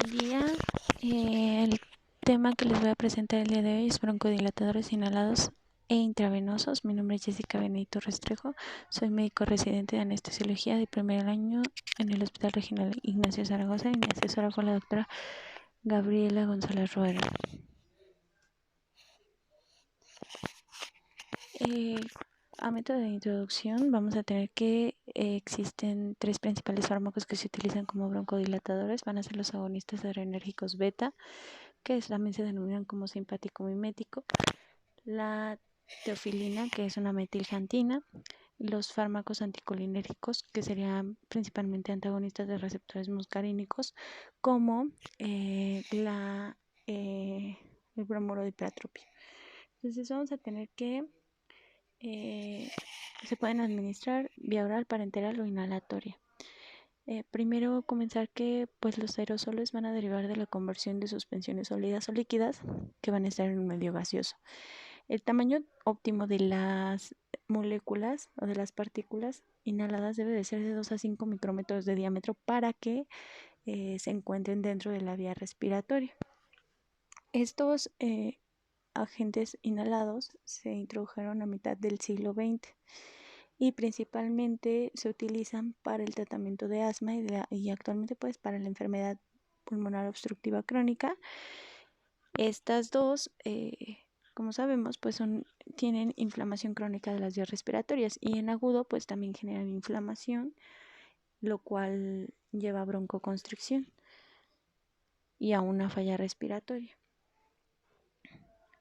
día. El tema que les voy a presentar el día de hoy es broncodilatadores inhalados e intravenosos. Mi nombre es Jessica Benito Restrejo. Soy médico residente de anestesiología de primer año en el Hospital Regional Ignacio Zaragoza y mi asesora fue la doctora Gabriela González Rueda. A método de introducción vamos a tener que existen tres principales fármacos que se utilizan como broncodilatadores. Van a ser los agonistas adrenérgicos beta, que también se denominan como simpático mimético, la teofilina, que es una metilxantina, los fármacos anticolinérgicos, que serían principalmente antagonistas de receptores muscarínicos, como el bromuro de ipratropio. Entonces vamos a tener que se pueden administrar vía oral, parenteral o inhalatoria. Primero comenzar que pues los aerosoles van a derivar de la conversión de suspensiones sólidas o líquidas que van a estar en un medio gaseoso. El tamaño óptimo de las moléculas o de las partículas inhaladas debe de ser de 2 a 5 micrómetros de diámetro para que se encuentren dentro de la vía respiratoria. Estos agentes inhalados se introdujeron a mitad del siglo XX y principalmente se utilizan para el tratamiento de asma y actualmente pues para la enfermedad pulmonar obstructiva crónica. Estas dos, como sabemos, pues tienen inflamación crónica de las vías respiratorias y en agudo pues también generan inflamación, lo cual lleva a broncoconstricción y a una falla respiratoria.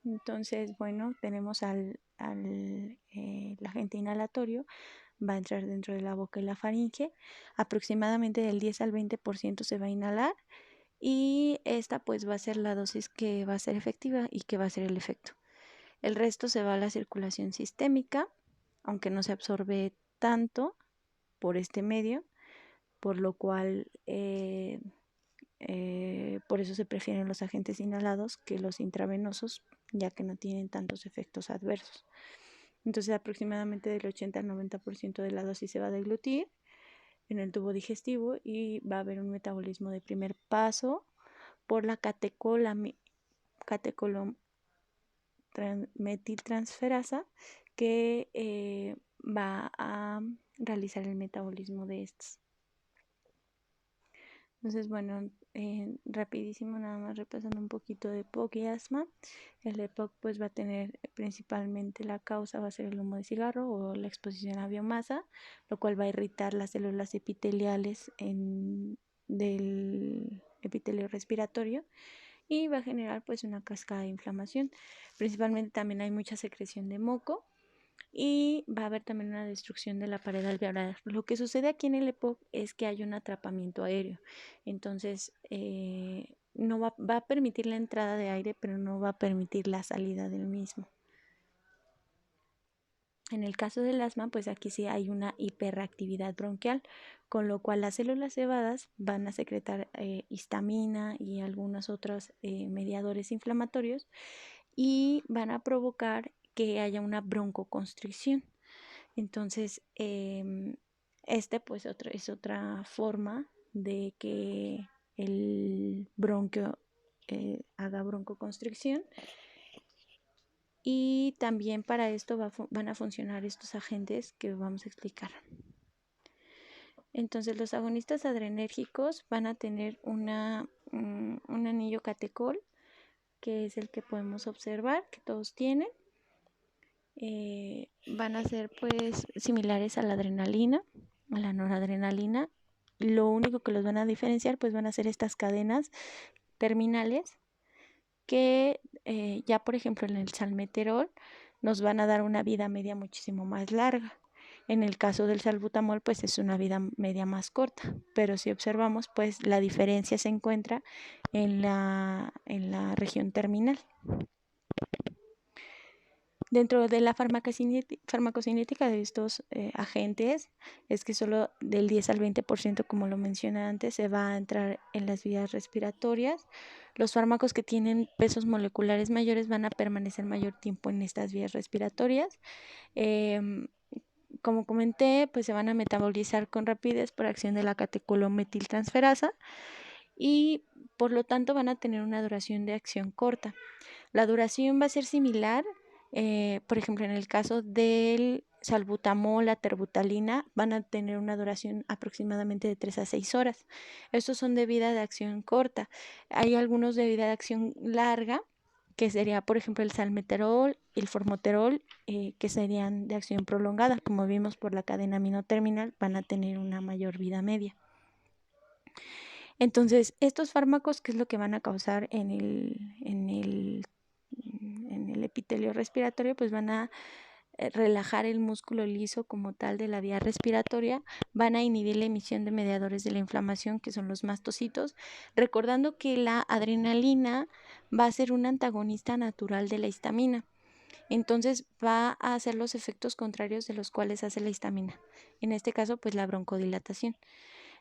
Entonces, bueno, tenemos el agente inhalatorio, va a entrar dentro de la boca y la faringe, aproximadamente del 10 al 20% se va a inhalar y esta pues va a ser la dosis que va a ser efectiva y que va a ser el efecto. El resto se va a la circulación sistémica, aunque no se absorbe tanto por este medio, por lo cual por eso se prefieren los agentes inhalados que los intravenosos, ya que no tienen tantos efectos adversos. Entonces aproximadamente del 80 al 90% de la dosis se va a deglutir en el tubo digestivo y va a haber un metabolismo de primer paso por la metiltransferasa que va a realizar el metabolismo de estos. Entonces, bueno, rapidísimo, nada más repasando un poquito de EPOC y asma. El EPOC pues va a tener principalmente la causa va a ser el humo de cigarro o la exposición a biomasa, lo cual va a irritar las células epiteliales del epitelio respiratorio y va a generar pues una cascada de inflamación. Principalmente también hay mucha secreción de moco y va a haber también una destrucción de la pared alveolar. Lo que sucede aquí en el EPOC es que hay un atrapamiento aéreo, entonces no va a permitir la entrada de aire, pero no va a permitir la salida del mismo. En el caso del asma, pues aquí sí hay una hiperactividad bronquial, con lo cual las células cebadas van a secretar histamina y algunos otros mediadores inflamatorios y van a provocar que haya una broncoconstricción. Entonces, pues es otra forma de que el bronquio haga broncoconstricción. Y también para esto van a funcionar estos agentes que vamos a explicar. Entonces los agonistas adrenérgicos van a tener un anillo catecol, que es el que podemos observar, que todos tienen. Van a ser pues similares a la adrenalina, a la noradrenalina. Lo único que los van a diferenciar pues van a ser estas cadenas terminales que ya por ejemplo en el salmeterol nos van a dar una vida media muchísimo más larga. En el caso del salbutamol pues es una vida media más corta, pero si observamos pues la diferencia se encuentra en la región terminal. Dentro de la farmacocinética de estos agentes es que solo del 10 al 20%, como lo mencioné antes, se va a entrar en las vías respiratorias. Los fármacos que tienen pesos moleculares mayores van a permanecer mayor tiempo en estas vías respiratorias. Como comenté, pues se van a metabolizar con rapidez por acción de la catecolmetiltransferasa y por lo tanto van a tener una duración de acción corta. La duración va a ser similar, por ejemplo, en el caso del salbutamol, la terbutalina, van a tener una duración aproximadamente de 3 a 6 horas. Estos son de vida de acción corta. Hay algunos de vida de acción larga, que sería, por ejemplo, el salmeterol, el formoterol, que serían de acción prolongada. Como vimos por la cadena aminoterminal, van a tener una mayor vida media. Entonces, estos fármacos, ¿qué es lo que van a causar en el epitelio respiratorio? Pues van a relajar el músculo liso como tal de la vía respiratoria, van a inhibir la emisión de mediadores de la inflamación, que son los mastocitos, recordando que la adrenalina va a ser un antagonista natural de la histamina. Entonces va a hacer los efectos contrarios de los cuales hace la histamina. En este caso, pues la broncodilatación.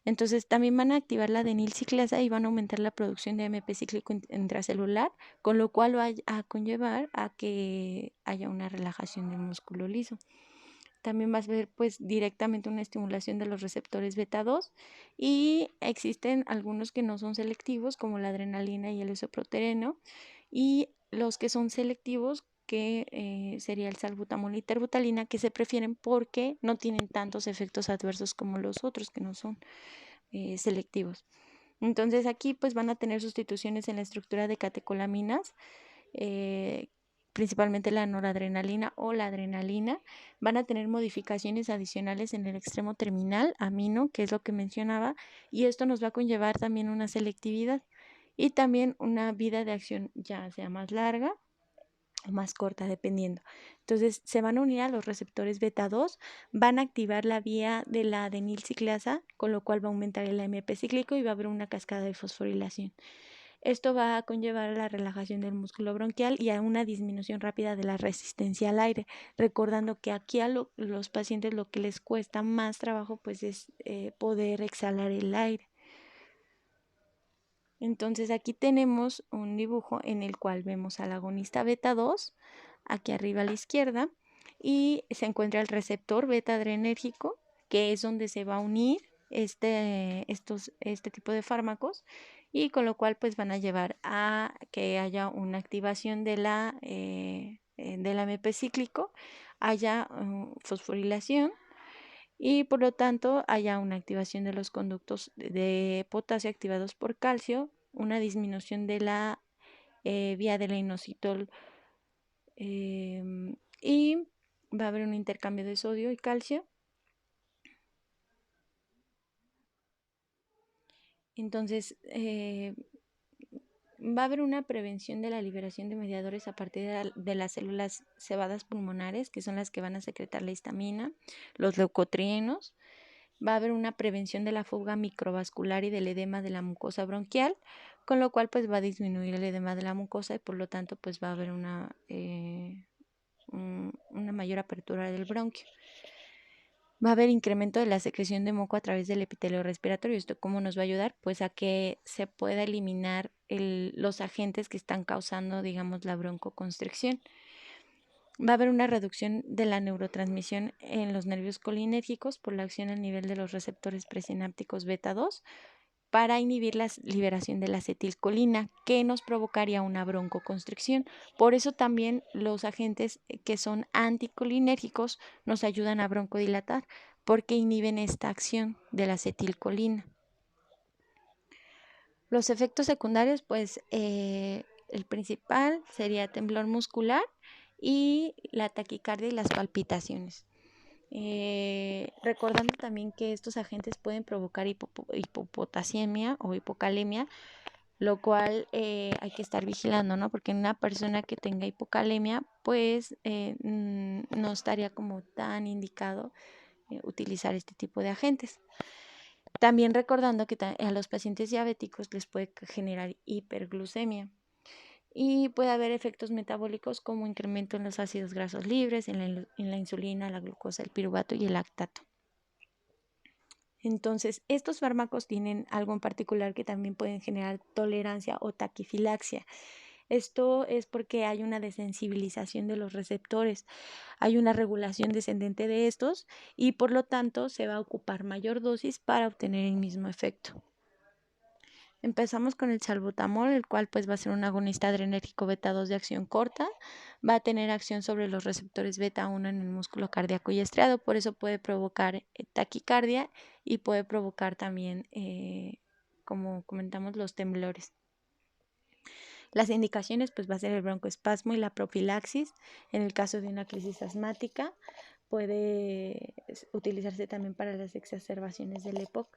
Entonces también van a activar la adenilciclasa y van a aumentar la producción de AMP cíclico intracelular, con lo cual va a conllevar a que haya una relajación del músculo liso. También va a ver pues directamente una estimulación de los receptores beta 2 y existen algunos que no son selectivos como la adrenalina y el isoprotereno, y los que son selectivos que sería el salbutamol y terbutalina, que se prefieren porque no tienen tantos efectos adversos como los otros que no son selectivos. Entonces aquí pues van a tener sustituciones en la estructura de catecolaminas, principalmente la noradrenalina o la adrenalina. Van a tener modificaciones adicionales en el extremo terminal, amino, que es lo que mencionaba, y esto nos va a conllevar también una selectividad y también una vida de acción ya sea más larga o más corta, dependiendo. Entonces, se van a unir a los receptores beta 2, van a activar la vía de la adenilciclasa, con lo cual va a aumentar el AMP cíclico y va a haber una cascada de fosforilación. Esto va a conllevar a la relajación del músculo bronquial y a una disminución rápida de la resistencia al aire, recordando que aquí a los pacientes lo que les cuesta más trabajo pues es poder exhalar el aire. Entonces aquí tenemos un dibujo en el cual vemos al agonista beta 2, aquí arriba a la izquierda, y se encuentra el receptor beta adrenérgico, que es donde se va a unir este tipo de fármacos, y con lo cual pues van a llevar a que haya una activación del AMP cíclico, haya fosforilación y por lo tanto haya una activación de los conductos de potasio activados por calcio, una disminución de la vía de la inositol y va a haber un intercambio de sodio y calcio. Entonces va a haber una prevención de la liberación de mediadores a partir de las células cebadas pulmonares, que son las que van a secretar la histamina, los leucotrienos. Va a haber una prevención de la fuga microvascular y del edema de la mucosa bronquial, con lo cual pues va a disminuir el edema de la mucosa y por lo tanto pues va a haber una mayor apertura del bronquio. Va a haber incremento de la secreción de moco a través del epitelio respiratorio. ¿Esto cómo nos va a ayudar? Pues a que se pueda eliminar los agentes que están causando, digamos, la broncoconstricción. Va a haber una reducción de la neurotransmisión en los nervios colinérgicos por la acción al nivel de los receptores presinápticos beta 2 para inhibir la liberación de la acetilcolina, que nos provocaría una broncoconstricción. Por eso también los agentes que son anticolinérgicos nos ayudan a broncodilatar, porque inhiben esta acción de la acetilcolina. Los efectos secundarios, pues el principal sería temblor muscular y la taquicardia y las palpitaciones. Recordando también que estos agentes pueden provocar hipopotasemia o hipocalemia, lo cual hay que estar vigilando, ¿no? Porque en una persona que tenga hipocalemia, pues no estaría como tan indicado utilizar este tipo de agentes. También recordando que a los pacientes diabéticos les puede generar hiperglucemia y puede haber efectos metabólicos como incremento en los ácidos grasos libres, en la insulina, la glucosa, el piruvato y el lactato. Entonces, estos fármacos tienen algo en particular que también pueden generar tolerancia o taquifilaxia. Esto es porque hay una desensibilización de los receptores, hay una regulación descendente de estos y por lo tanto se va a ocupar mayor dosis para obtener el mismo efecto. Empezamos con el salbutamol, el cual pues va a ser un agonista adrenérgico beta 2 de acción corta. Va a tener acción sobre los receptores beta 1 en el músculo cardíaco y estriado, por eso puede provocar taquicardia y puede provocar también, como comentamos, los temblores. Las indicaciones pues va a ser el broncoespasmo y la profilaxis. En el caso de una crisis asmática puede utilizarse también para las exacerbaciones del EPOC.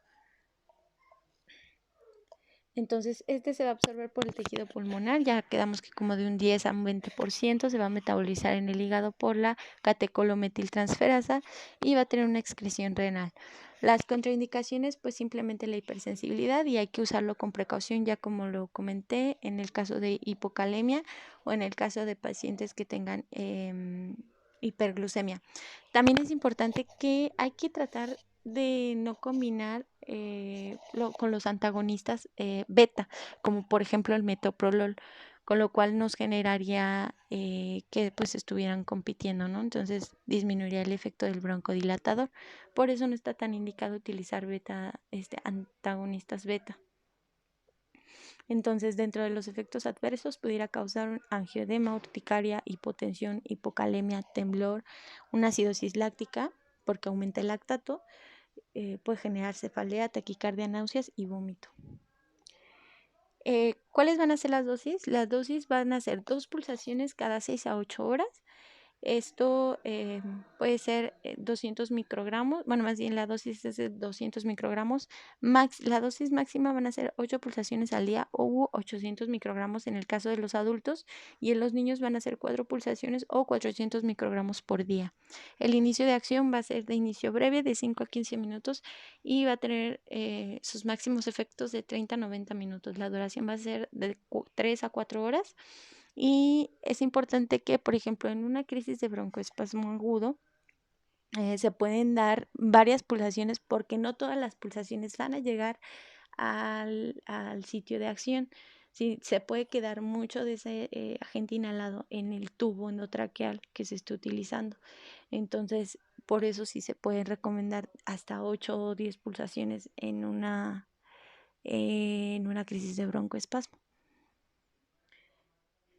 Entonces, este se va a absorber por el tejido pulmonar, ya quedamos que como de un 10 a un 20% se va a metabolizar en el hígado por la catecolometiltransferasa y va a tener una excreción renal. Las contraindicaciones, pues simplemente la hipersensibilidad y hay que usarlo con precaución, ya como lo comenté, en el caso de hipocalemia o en el caso de pacientes que tengan hiperglucemia. También es importante que hay que tratar de no combinar con los antagonistas beta, como por ejemplo el metoprolol, con lo cual nos generaría que pues estuvieran compitiendo, ¿no? Entonces disminuiría el efecto del broncodilatador. Por eso no está tan indicado utilizar beta, antagonistas beta. Entonces, dentro de los efectos adversos pudiera causar un angioedema, urticaria, hipotensión, hipocalemia, temblor, una acidosis láctica, porque aumenta el lactato, puede generar cefalea, taquicardia, náuseas y vómito. ¿Cuáles van a ser las dosis? Las dosis van a ser 2 pulsaciones cada 6 a 8 horas. Esto puede ser 200 microgramos, bueno, más bien la dosis es de 200 microgramos. La dosis máxima van a ser 8 pulsaciones al día o 800 microgramos en el caso de los adultos y en los niños van a ser 4 pulsaciones o 400 microgramos por día. El inicio de acción va a ser de inicio breve de 5 a 15 minutos y va a tener sus máximos efectos de 30 a 90 minutos. La duración va a ser de 3 a 4 horas. Y es importante que, por ejemplo, en una crisis de broncoespasmo agudo, se pueden dar varias pulsaciones porque no todas las pulsaciones van a llegar al sitio de acción. Sí, se puede quedar mucho de ese agente inhalado en el tubo endotraqueal que se esté utilizando. Entonces, por eso sí se pueden recomendar hasta 8 o 10 pulsaciones en una crisis de broncoespasmo.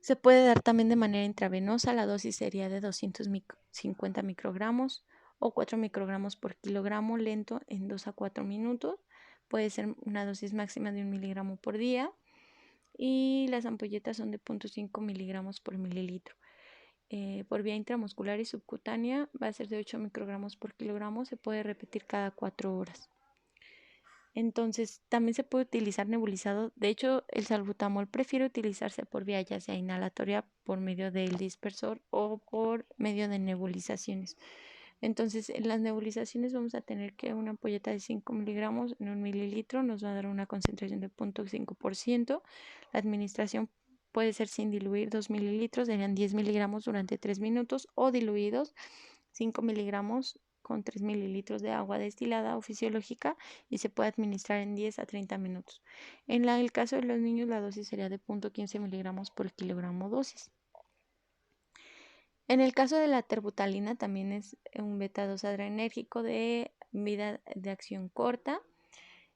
Se puede dar también de manera intravenosa, la dosis sería de 250 microgramos o 4 microgramos por kilogramo lento en 2 a 4 minutos. Puede ser una dosis máxima de 1 miligramo por día y las ampolletas son de 0.5 miligramos por mililitro. Por vía intramuscular y subcutánea va a ser de 8 microgramos por kilogramo, se puede repetir cada 4 horas. Entonces, también se puede utilizar nebulizado. De hecho, el salbutamol prefiere utilizarse por vía ya sea inhalatoria por medio del dispersor o por medio de nebulizaciones. Entonces, en las nebulizaciones vamos a tener que una ampolleta de 5 miligramos en 1 mililitro nos va a dar una concentración de 0.5%. La administración puede ser sin diluir 2 mililitros, serían 10 miligramos durante 3 minutos o diluidos 5 miligramos con 3 mililitros de agua destilada o fisiológica y se puede administrar en 10 a 30 minutos. En el caso de los niños, la dosis sería de 0.15 miligramos por kilogramo dosis. En el caso de la terbutalina, también es un beta 2 adrenérgico de vida de acción corta.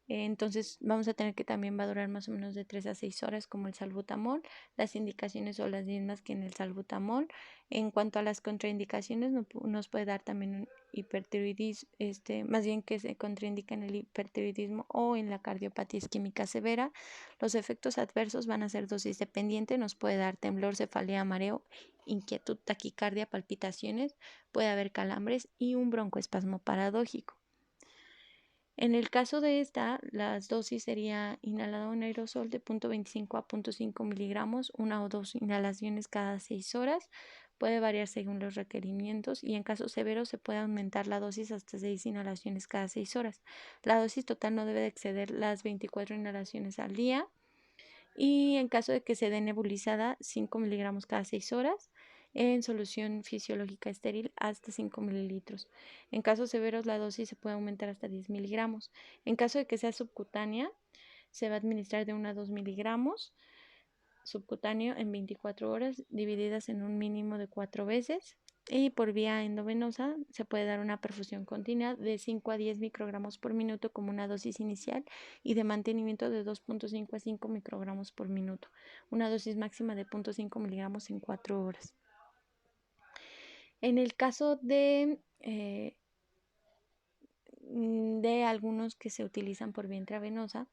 Entonces vamos a tener que también va a durar más o menos de 3 a 6 horas como el salbutamol. Las indicaciones son las mismas que en el salbutamol. En cuanto a las contraindicaciones, nos puede dar también un hipertiroidismo, más bien que se contraindica en el hipertiroidismo o en la cardiopatía isquémica severa. Los efectos adversos van a ser dosis dependiente, nos puede dar temblor, cefalea, mareo, inquietud, taquicardia, palpitaciones, puede haber calambres y un broncoespasmo paradójico. En el caso de esta, las dosis sería inhalado en aerosol de 0.25 a 0.5 miligramos, 1 o 2 inhalaciones cada 6 horas. Puede variar según los requerimientos y en casos severos se puede aumentar la dosis hasta 6 inhalaciones cada 6 horas. La dosis total no debe de exceder las 24 inhalaciones al día y en caso de que se dé nebulizada 5 miligramos cada 6 horas en solución fisiológica estéril hasta 5 mililitros. En casos severos la dosis se puede aumentar hasta 10 miligramos. En caso de que sea subcutánea, se va a administrar de 1 a 2 miligramos subcutáneo en 24 horas divididas en un mínimo de 4 veces. Y por vía endovenosa se puede dar una perfusión continua de 5 a 10 microgramos por minuto como una dosis inicial y de mantenimiento de 2.5 a 5 microgramos por minuto, una dosis máxima de 0.5 miligramos en 4 horas. En el caso de algunos que se utilizan por vía intravenosa,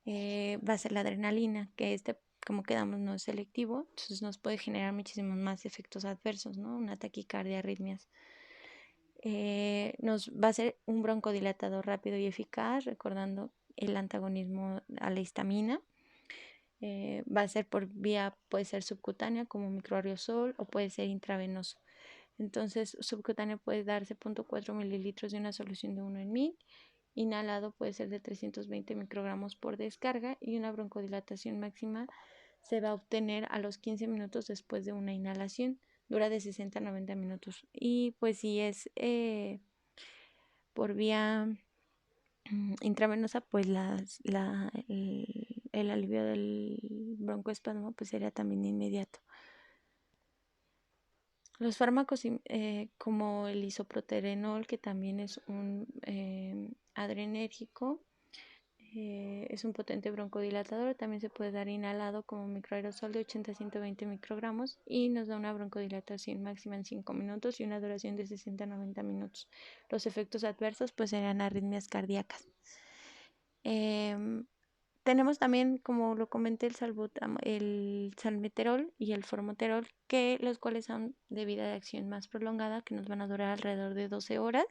va a ser la adrenalina, que como quedamos, no es selectivo, entonces nos puede generar muchísimos más efectos adversos, ¿no? Una taquicardia, arritmias. Nos va a ser un broncodilatador rápido y eficaz, recordando el antagonismo a la histamina. Va a ser por vía, puede ser subcutánea como microaerosol o puede ser intravenoso. Entonces, subcutáneo puede darse 0.4 mililitros de una solución de 1 en 1000. Inhalado puede ser de 320 microgramos por descarga y una broncodilatación máxima se va a obtener a los 15 minutos después de una inhalación. Dura de 60 a 90 minutos. Y pues si es por vía intravenosa, pues el alivio del broncoespasmo pues sería también inmediato. Los fármacos como el isoproterenol, que también es un adrenérgico, es un potente broncodilatador, también se puede dar inhalado como microaerosol de 80 a 120 microgramos y nos da una broncodilatación máxima en 5 minutos y una duración de 60 a 90 minutos. Los efectos adversos pues serían arritmias cardíacas. Tenemos también, como lo comenté, el salmeterol y el formoterol, los cuales son de vida de acción más prolongada, que nos van a durar alrededor de 12 horas.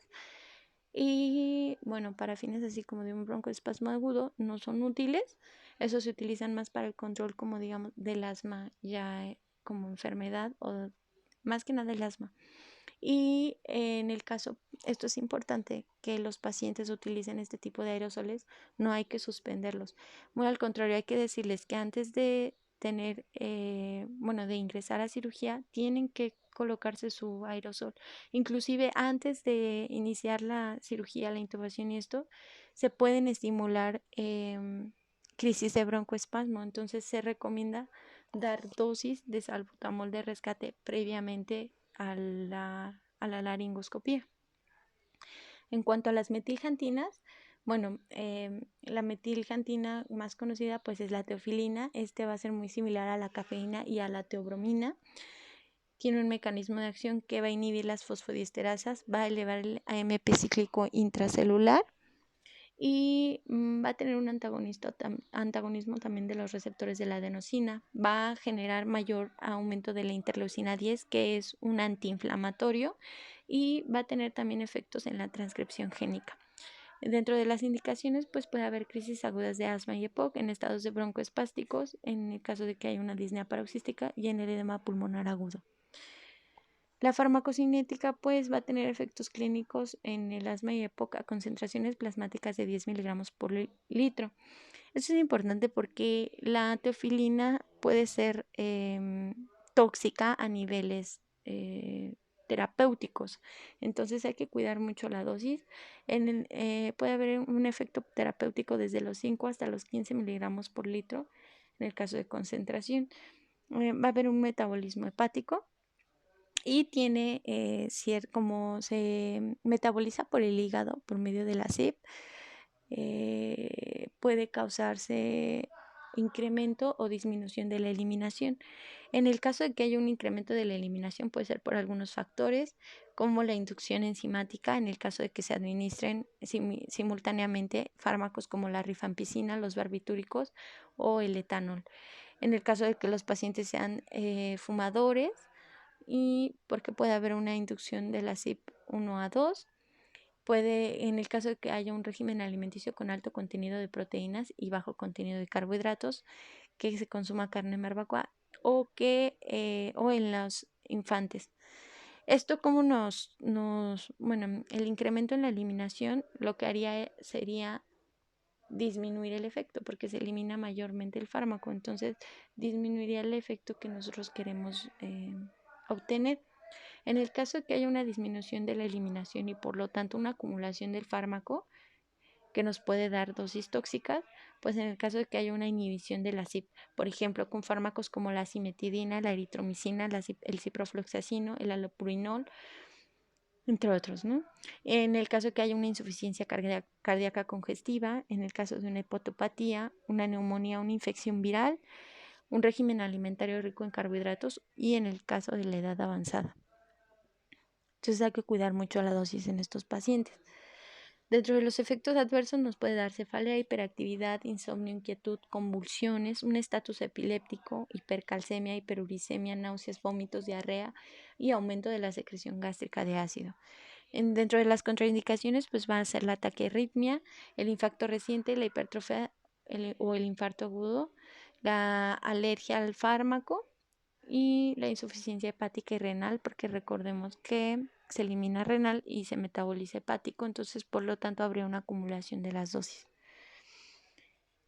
Y bueno, para fines así como de un broncoespasmo agudo, no son útiles. Esos se utilizan más para el control, como digamos, del asma ya como enfermedad o más que nada el asma. Y en el caso, esto es importante, que los pacientes utilicen este tipo de aerosoles, no hay que suspenderlos. Muy al contrario, hay que decirles que antes de de ingresar a cirugía, tienen que colocarse su aerosol. Inclusive antes de iniciar la cirugía, la intubación y esto, se pueden estimular crisis de broncoespasmo. Entonces se recomienda dar dosis de salbutamol de rescate previamente a la laringoscopía. En cuanto a las metiljantinas, bueno, la metiljantina más conocida pues es la teofilina. Va a ser muy similar a la cafeína y a la teobromina. Tiene un mecanismo de acción que va a inhibir las fosfodiesterasas, va a elevar el AMP cíclico intracelular y va a tener un antagonismo también de los receptores de la adenosina. Va a generar mayor aumento de la interleucina 10, que es un antiinflamatorio, y va a tener también efectos en la transcripción génica. Dentro de las indicaciones, pues puede haber crisis agudas de asma y EPOC en estados de broncoespásticos, en el caso de que haya una disnea paroxística y en el edema pulmonar agudo. La farmacocinética pues va a tener efectos clínicos en el asma y EPOC a concentraciones plasmáticas de 10 miligramos por litro. Esto es importante porque la teofilina puede ser tóxica a niveles terapéuticos, entonces hay que cuidar mucho la dosis. Puede haber un efecto terapéutico desde los 5 hasta los 15 miligramos por litro en el caso de concentración. Va a haber un metabolismo hepático y tiene como se metaboliza por el hígado por medio de la CYP, puede causarse incremento o disminución de la eliminación. En el caso de que haya un incremento de la eliminación, puede ser por algunos factores, como la inducción enzimática, en el caso de que se administren simultáneamente fármacos como la rifampicina, los barbitúricos o el etanol. En el caso de que los pacientes sean fumadores, y porque puede haber una inducción de la CYP1 a 2. En el caso de que haya un régimen alimenticio con alto contenido de proteínas y bajo contenido de carbohidratos, que se consuma carne en barbacoa o en los infantes. Esto como el incremento en la eliminación lo que haría sería disminuir el efecto porque se elimina mayormente el fármaco, entonces disminuiría el efecto que nosotros queremos obtener. En el caso de que haya una disminución de la eliminación y por lo tanto una acumulación del fármaco, que nos puede dar dosis tóxicas, pues en el caso de que haya una inhibición de la CYP, por ejemplo, con fármacos como la cimetidina, la eritromicina, el ciprofloxacino, el allopurinol, entre otros, ¿no? En el caso de que haya una insuficiencia cardíaca congestiva, en el caso de una hepatopatía, una neumonía, una infección viral, un régimen alimentario rico en carbohidratos y en el caso de la edad avanzada. Entonces hay que cuidar mucho la dosis en estos pacientes. Dentro de los efectos adversos nos puede dar cefalea, hiperactividad, insomnio, inquietud, convulsiones, un estatus epiléptico, hipercalcemia, hiperuricemia, náuseas, vómitos, diarrea y aumento de la secreción gástrica de ácido. Dentro de las contraindicaciones pues va a ser la taquiarritmia, el infarto reciente, la hipertrofia o el infarto agudo, la alergia al fármaco y la insuficiencia hepática y renal, porque recordemos que se elimina renal y se metaboliza hepático, entonces por lo tanto habría una acumulación de las dosis.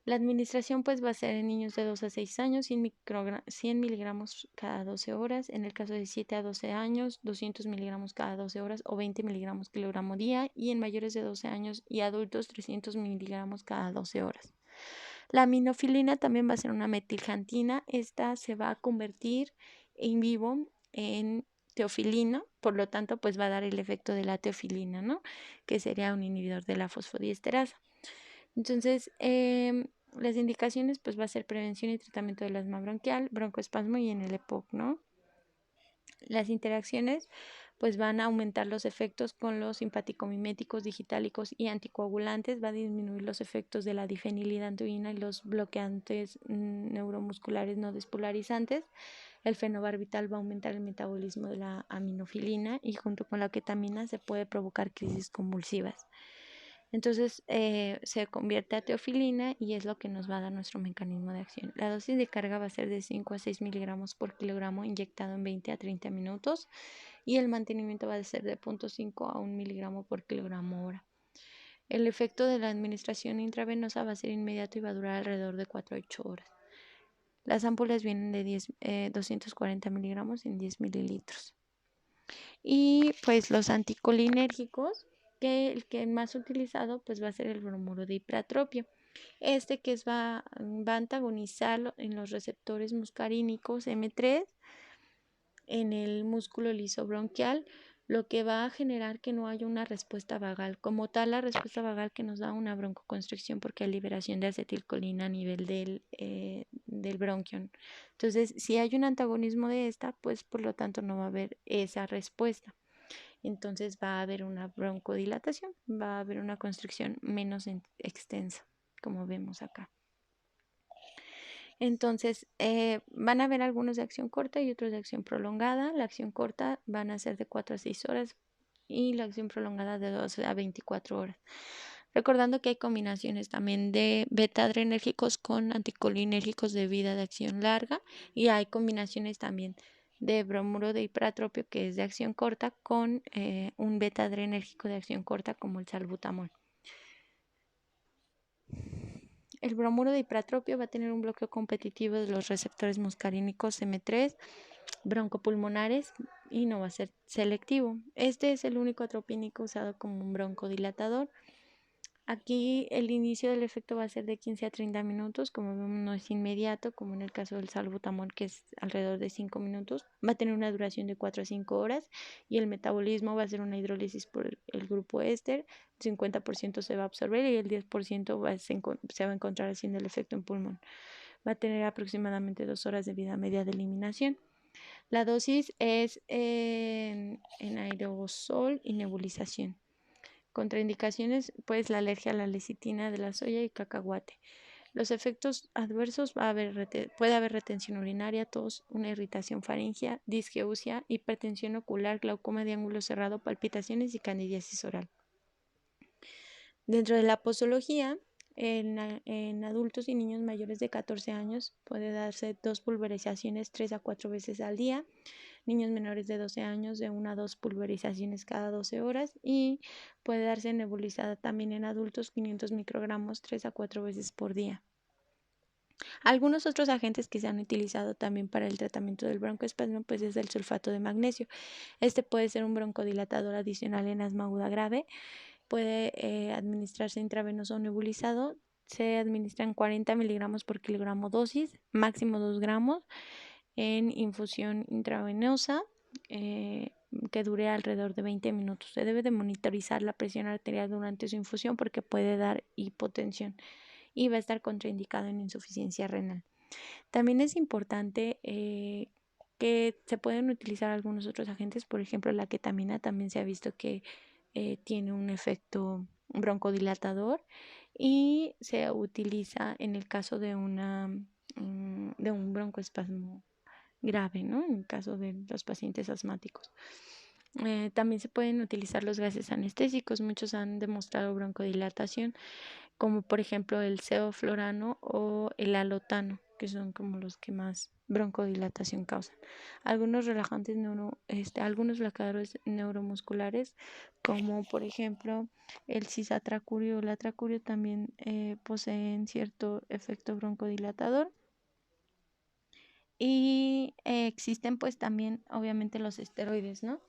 La administración pues va a ser en niños de 2 a 6 años, 100 miligramos cada 12 horas, en el caso de 7 a 12 años, 200 miligramos cada 12 horas o 20 miligramos kilogramo día, y en mayores de 12 años y adultos 300 miligramos cada 12 horas. La aminofilina también va a ser una metilxantina. Esta se va a convertir en vivo en teofilina, por lo tanto, pues va a dar el efecto de la teofilina, ¿no? Que sería un inhibidor de la fosfodiesterasa. Entonces, las indicaciones, pues va a ser prevención y tratamiento del asma bronquial, broncoespasmo y en el EPOC, ¿no? Las interacciones pues van a aumentar los efectos con los simpaticomiméticos, digitálicos y anticoagulantes, va a disminuir los efectos de la difenilidantoína y los bloqueantes neuromusculares no despolarizantes. El fenobarbital va a aumentar el metabolismo de la aminofilina y junto con la ketamina se puede provocar crisis convulsivas. Entonces se convierte a teofilina y es lo que nos va a dar nuestro mecanismo de acción. La dosis de carga va a ser de 5 a 6 miligramos por kilogramo inyectado en 20 a 30 minutos y el mantenimiento va a ser de 0.5 a 1 miligramo por kilogramo hora. El efecto de la administración intravenosa va a ser inmediato y va a durar alrededor de 4 a 8 horas. Las ámpulas vienen de 240 miligramos en 10 mililitros. Y pues los anticolinérgicos, que el que más utilizado pues va a ser el bromuro de hipratropio. Que va a antagonizar en los receptores muscarínicos M3 en el músculo liso bronquial, lo que va a generar que no haya una respuesta vagal. Como tal, la respuesta vagal que nos da una broncoconstricción porque hay liberación de acetilcolina a nivel del bronquio. Entonces, si hay un antagonismo de esta, pues por lo tanto no va a haber esa respuesta. Entonces va a haber una broncodilatación, va a haber una constricción menos extensa, como vemos acá. Entonces, van a haber algunos de acción corta y otros de acción prolongada. La acción corta van a ser de 4 a 6 horas y la acción prolongada de 12 a 24 horas. Recordando que hay combinaciones también de beta-adrenérgicos con anticolinérgicos de vida de acción larga y hay combinaciones también de bromuro de hipratropio que es de acción corta con un beta-adrenérgico de acción corta como el salbutamol. El bromuro de hipratropio va a tener un bloqueo competitivo de los receptores muscarínicos M3, broncopulmonares y no va a ser selectivo. Este es el único atropínico usado como un broncodilatador. Aquí el inicio del efecto va a ser de 15 a 30 minutos, como vemos no es inmediato, como en el caso del salbutamol que es alrededor de 5 minutos. Va a tener una duración de 4 a 5 horas y el metabolismo va a ser una hidrólisis por el grupo éster, el 50% se va a absorber y el 10% se va a encontrar haciendo el efecto en pulmón. Va a tener aproximadamente 2 horas de vida media de eliminación. La dosis es en aerosol y nebulización. Contraindicaciones, pues la alergia a la lecitina de la soya y cacahuate. Los efectos adversos puede haber retención urinaria, tos, una irritación faríngea, disgeusia, hipertensión ocular, glaucoma de ángulo cerrado, palpitaciones y candidiasis oral. Dentro de la posología, en adultos y niños mayores de 14 años puede darse 2 pulverizaciones 3 a 4 veces al día. Niños menores de 12 años de 1 a 2 pulverizaciones cada 12 horas y puede darse nebulizada también en adultos 500 microgramos 3 a 4 veces por día. Algunos otros agentes que se han utilizado también para el tratamiento del broncoespasmo pues es el sulfato de magnesio. Este puede ser un broncodilatador adicional en asma aguda grave puede administrarse intravenoso o nebulizado. Se administran 40 miligramos por kilogramo dosis, máximo 2 gramos, en infusión intravenosa, que dure alrededor de 20 minutos. Se debe de monitorizar la presión arterial durante su infusión porque puede dar hipotensión y va a estar contraindicado en insuficiencia renal. También es importante que se pueden utilizar algunos otros agentes, por ejemplo, la ketamina también se ha visto que tiene un efecto broncodilatador y se utiliza en el caso de de un broncoespasmo grave, ¿no? En el caso de los pacientes asmáticos. También se pueden utilizar los gases anestésicos. Muchos han demostrado broncodilatación, como por ejemplo el sevoflurano o el alotano, que son como los que más broncodilatación causan. Algunos relajantes algunos bloqueadores neuromusculares, como por ejemplo el cisatracurio o el atracurio, también poseen cierto efecto broncodilatador. Y existen pues también obviamente los esteroides, ¿no?